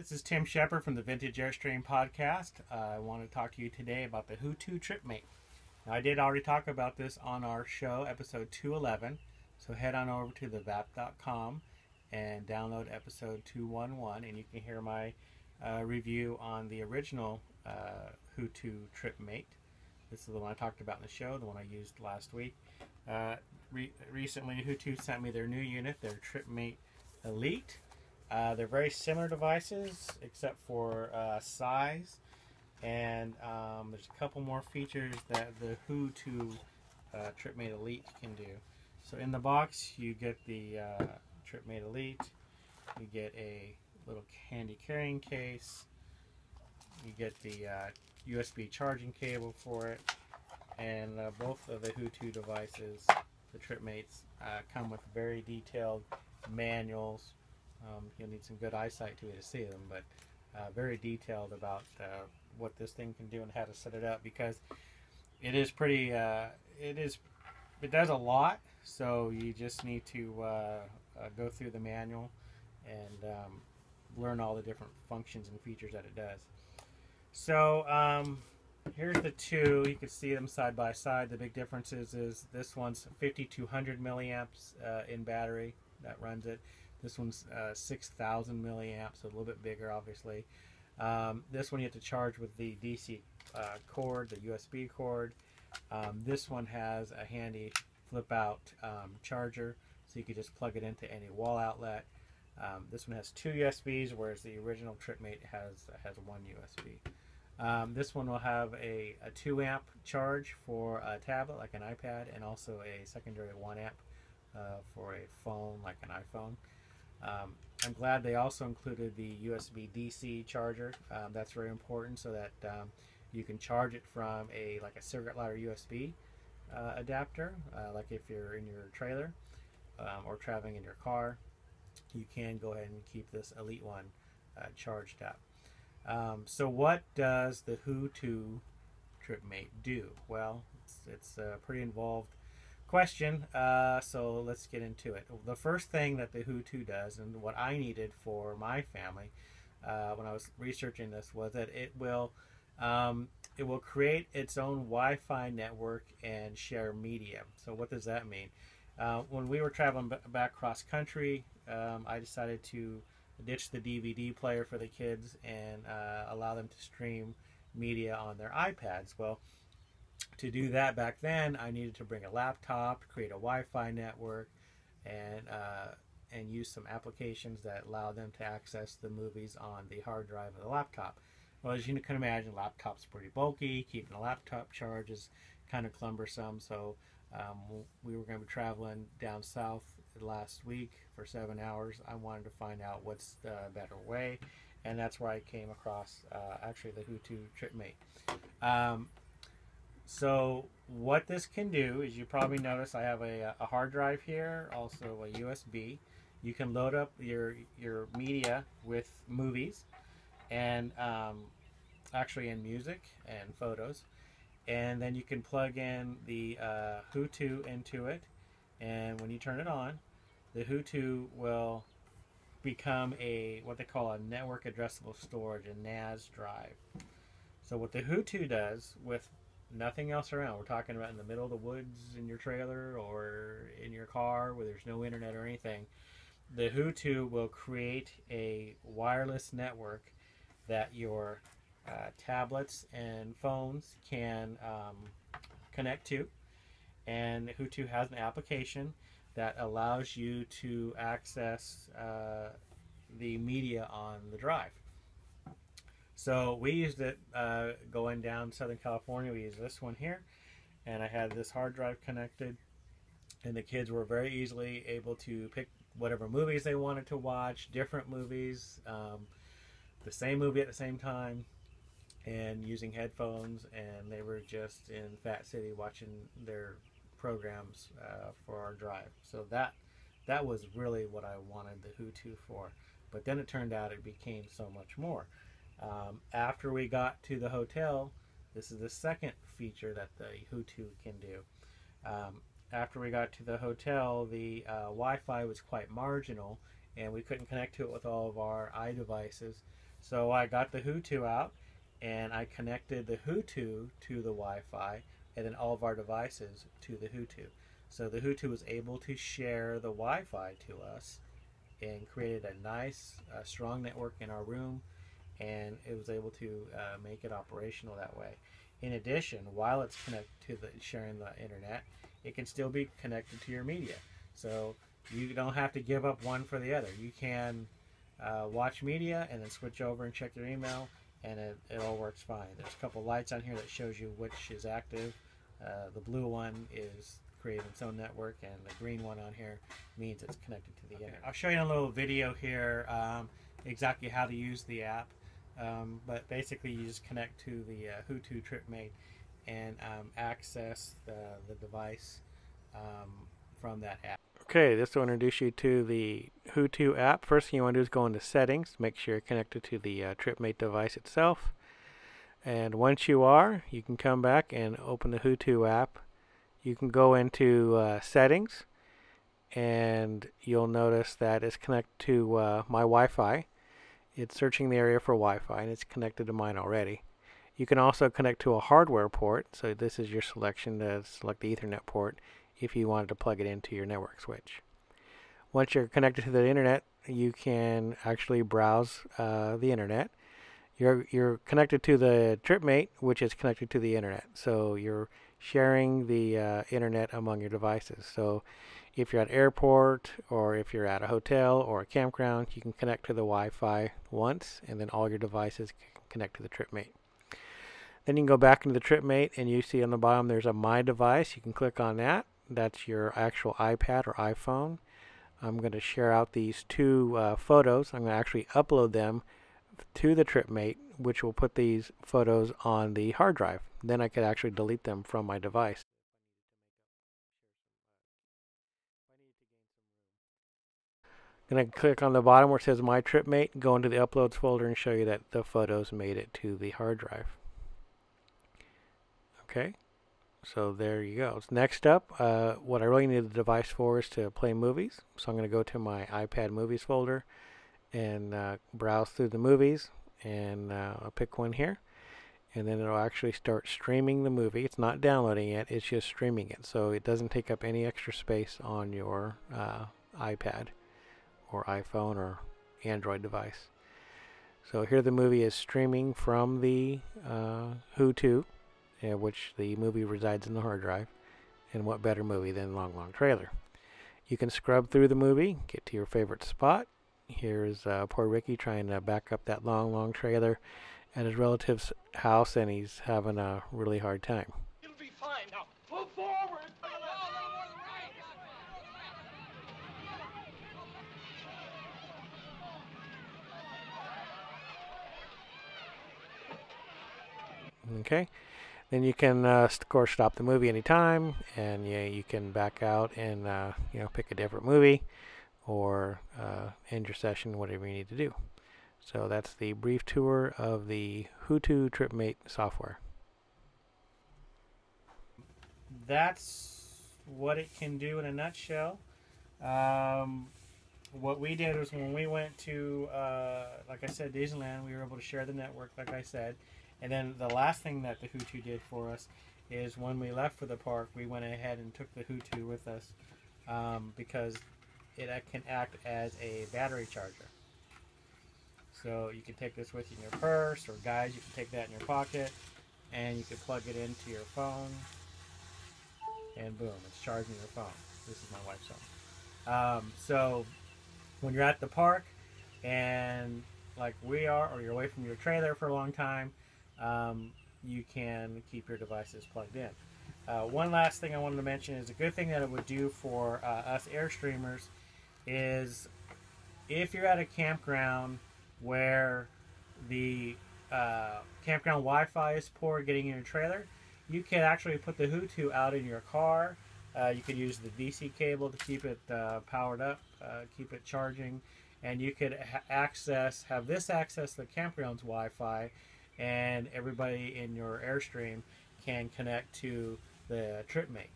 This is Tim Shephard from the Vintage Airstream podcast. I want to talk to you today about the HooToo TripMate. Now, I did already talk about this on our show, episode 211. So head on over to theVAP.com and download episode 211, and you can hear my review on the original HooToo TripMate. This is the one I talked about in the show, the one I used last week. Recently, HooToo sent me their new unit, their TripMate Elite. They're very similar devices except for size, and there's a couple more features that the HooToo TripMate Elite can do. So in the box you get the TripMate Elite, you get a little handy carrying case, you get the USB charging cable for it, and both of the HooToo devices, the TripMates, come with very detailed manuals. You'll need some good eyesight to see them, but very detailed about what this thing can do and how to set it up, because it is pretty. It does a lot, so you just need to go through the manual and learn all the different functions and features that it does. So here's the two. You can see them side by side. The big difference is this one's 5200 milliamps in battery that runs it. This one's 6,000 milliamps, so a little bit bigger, obviously. This one you have to charge with the DC cord, the USB cord. This one has a handy flip-out charger, so you can just plug it into any wall outlet. This one has two USBs, whereas the original TripMate has one USB. This one will have a 2 amp charge for a tablet like an iPad, and also a secondary 1 amp for a phone like an iPhone. I'm glad they also included the USB DC charger. That's very important, so that you can charge it from like a circuit ladder USB adapter, like if you're in your trailer or traveling in your car. You can go ahead and keep this Elite one charged up. So what does the HooToo TripMate do? Well, it's a pretty involved question, so let's get into it. The first thing that the HooToo does, and what I needed for my family when I was researching this, was that it will create its own Wi-Fi network and share media. So what does that mean? When we were traveling back cross country, I decided to ditch the DVD player for the kids and allow them to stream media on their iPads. Well, to do that back then, I needed to bring a laptop, create a Wi-Fi network, and use some applications that allow them to access the movies on the hard drive of the laptop. Well, as you can imagine, laptop's pretty bulky. Keeping a laptop charged is kind of cumbersome. So we were going to be traveling down south last week for 7 hours. I wanted to find out what's the better way, and that's where I came across actually the HooToo TripMate. So what this can do is, you probably notice I have a hard drive here, also a USB. You can load up your media with movies, and actually in music and photos, and then you can plug in the HooToo into it, and when you turn it on, the HooToo will become what they call a network addressable storage, a NAS drive. So what the HooToo does, with nothing else around, we're talking about in the middle of the woods in your trailer or in your car where there's no internet or anything, the HooToo will create a wireless network that your tablets and phones can connect to. And HooToo has an application that allows you to access the media on the drive. So we used it going down Southern California. We used this one here, and I had this hard drive connected, and the kids were very easily able to pick whatever movies they wanted to watch, different movies, the same movie at the same time, and using headphones, and they were just in Fat City watching their programs for our drive. So that was really what I wanted the HooToo for. But then it turned out it became so much more. After we got to the hotel, this is the second feature that the HooToo can do. After we got to the hotel, the Wi-Fi was quite marginal, and we couldn't connect to it with all of our iDevices. So I got the HooToo out and I connected the HooToo to the Wi-Fi and then all of our devices to the HooToo. So the HooToo was able to share the Wi-Fi to us and created a nice, strong network in our room, and it was able to make it operational that way. In addition, while it's connected to sharing the internet, it can still be connected to your media. So you don't have to give up one for the other. You can watch media and then switch over and check your email, and it all works fine. There's a couple lights on here that shows you which is active. The blue one is creating its own network, and the green one on here means it's connected to the internet. I'll show you in a little video here exactly how to use the app. But basically you just connect to the HooToo TripMate and access the device from that app. Okay, this will introduce you to the HooToo app. First thing you want to do is go into settings, make sure you're connected to the TripMate device itself. And once you are, you can come back and open the HooToo app. You can go into settings, and you'll notice that it's connected to my Wi-Fi. It's searching the area for Wi-Fi, and it's connected to mine already. You can also connect to a hardware port, so this is your selection to select the Ethernet port if you wanted to plug it into your network switch. Once you're connected to the internet, you can actually browse the internet. You're connected to the TripMate, which is connected to the internet, so you're sharing the internet among your devices. So if you're at an airport, or if you're at a hotel or a campground, you can connect to the Wi-Fi once, and then all your devices can connect to the TripMate. Then you can go back into the TripMate, and you see on the bottom there's a My Device. You can click on that. That's your actual iPad or iPhone. I'm going to share out these two photos. I'm going to actually upload them to the TripMate, which will put these photos on the hard drive. Then I could actually delete them from my device. I'm going to click on the bottom where it says My TripMate, go into the Uploads folder, and show you that the photos made it to the hard drive. Okay, so there you go. So next up, what I really need the device for is to play movies. So I'm going to go to my iPad Movies folder and browse through the movies, and I'll pick one here, and then it'll actually start streaming the movie. It's not downloading it, it's just streaming it, so it doesn't take up any extra space on your iPad or iPhone or Android device. So here the movie is streaming from the HooToo, which the movie resides in the hard drive. And what better movie than Long Long Trailer? You can scrub through the movie, get to your favorite spot. Here's poor Ricky trying to back up that long trailer at his relative's house, and he's having a really hard time. It'll be fine now. Move forward. Okay, then you can of course stop the movie anytime, and you can back out and pick a different movie, or end your session, whatever you need to do. So that's the brief tour of the HooToo TripMate software. That's what it can do in a nutshell. What we did was when we went to, like I said, Disneyland, we were able to share the network, like I said. And then the last thing that the HooToo did for us is when we left for the park, we went ahead and took the HooToo with us because it can act as a battery charger. So you can take this with you in your purse, or guys, you can take that in your pocket, and you can plug it into your phone, and boom, it's charging your phone. This is my wife's phone. So when you're at the park, and like we are, or you're away from your trailer for a long time, you can keep your devices plugged in. One last thing I wanted to mention is a good thing that it would do for us Airstreamers is if you're at a campground where the campground Wi-Fi is poor getting in your trailer, you can actually put the HooToo out in your car. You could use the DC cable to keep it powered up, keep it charging, and you could have this access the campground's Wi-Fi, and everybody in your Airstream can connect to the TripMate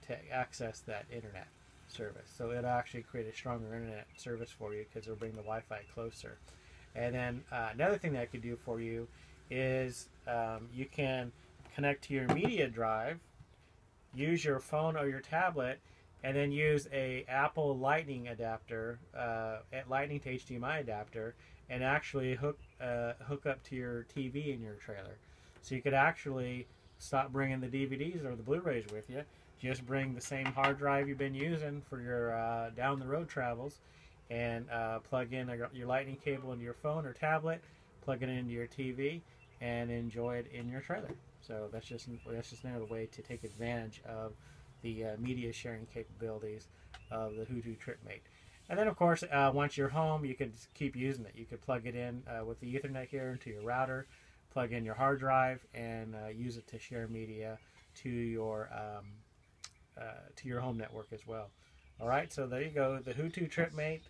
to access that internet service. So it'll actually create a stronger internet service for you because it'll bring the Wi-Fi closer. And then another thing that I could do for you is you can connect to your media drive, use your phone or your tablet, and then use a Apple Lightning adapter, Lightning to HDMI adapter, and actually hook up to your TV in your trailer. So you could actually stop bringing the DVDs or the Blu-rays with you. Just bring the same hard drive you've been using for your down the road travels, and plug in your Lightning cable into your phone or tablet, plug it into your TV, and enjoy it in your trailer. So that's just another way to take advantage of the media sharing capabilities of the HooToo TripMate. And then, of course, once you're home, you could keep using it. You could plug it in with the Ethernet here into your router, plug in your hard drive, and use it to share media to your home network as well. All right, so there you go, the HooToo TripMate.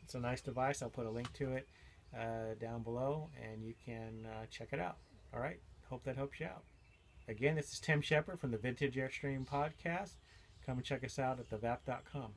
It's a nice device. I'll put a link to it down below, and you can check it out. All right, hope that helps you out. Again, this is Tim Shephard from the Vintage Airstream podcast. Come and check us out at theVAP.com.